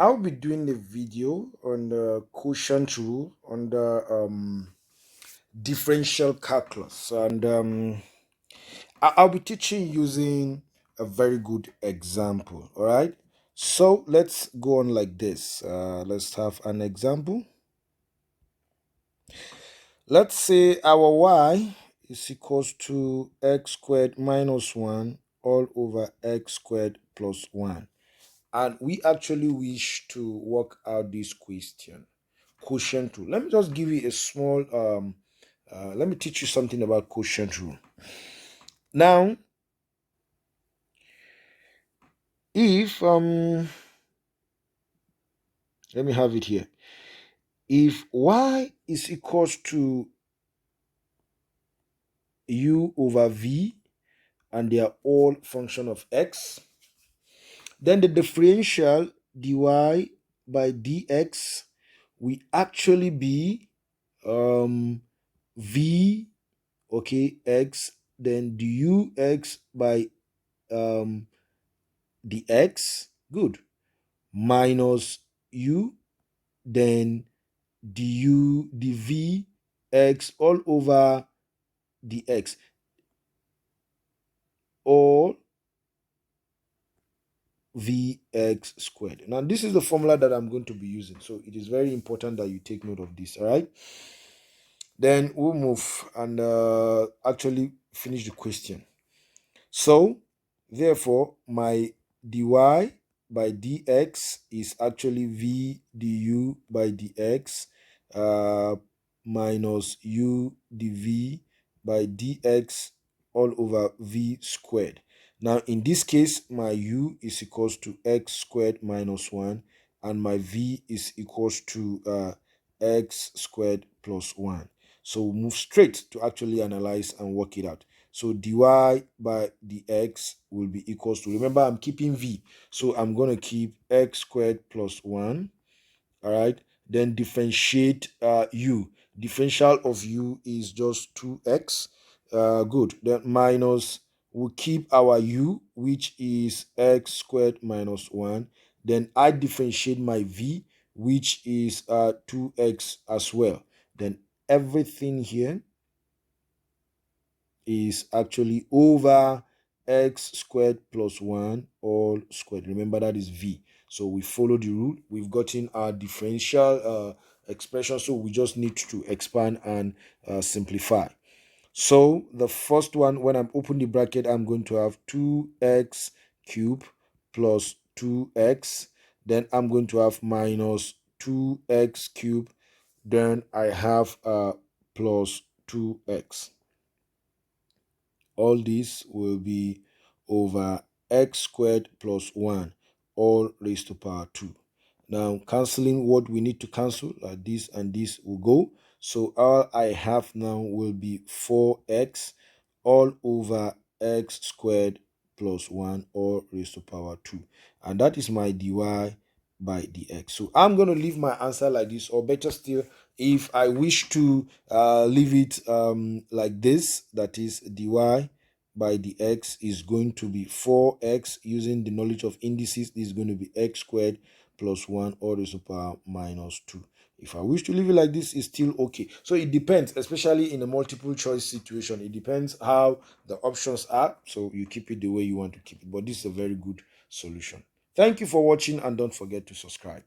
I'll be doing a video on the quotient rule on the differential calculus, and I'll be teaching using a very good example. All right, so let's go on like this. Let's have an example. Let's say our y is equals to x squared minus 1 all over x squared plus 1. And we actually wish to work out this question, quotient rule. Let me just give you a small, let me teach you something about quotient rule. Now, if, let me have it here. If y is equals to u over v, and they are all function of x, then the differential dy by dx will actually be v, okay, x, then dux by dx, good, minus u, then du dv x all over dx, all vx squared. Now this is the formula that I'm going to be using, so it is very important that you take note of this. All right, then we'll move and actually finish the question. So therefore my dy by dx is actually v du by dx minus u dv by dx all over v squared. Now in this case, my u is equals to x squared minus 1, and my v is equals to x squared plus 1. So we'll move straight to actually analyze and work it out. So dy by dx will be equals to, remember I'm keeping v, so I'm going to keep x squared plus 1. All right, then differentiate u. Differential of u is just 2x. Good. Then minus, we'll keep our u, which is x squared minus 1. Then I differentiate my v, which is 2x as well. Then everything here is actually over x squared plus 1 all squared. Remember that is v. So we follow the rule. We've gotten our differential expression, so we just need to expand and simplify. So the first one, when I'm opening the bracket, I'm going to have 2x cubed plus 2x. Then I'm going to have minus 2x cubed. Then I have plus 2x. All this will be over x squared plus 1 all raised to power 2. Now cancelling what we need to cancel, like this and this will go. So all I have now will be 4x all over x squared plus 1 all raised to power 2. And that is my dy by dx. So I'm going to leave my answer like this, or better still, if I wish to leave it like this, that is dy by dx is going to be 4x. Using the knowledge of indices, this is going to be x squared plus 1 all raised to power minus 2. If I wish to leave it like this, it's still okay. So it depends, especially in a multiple choice situation. It depends how the options are. So you keep it the way you want to keep it. But this is a very good solution. Thank you for watching, and don't forget to subscribe.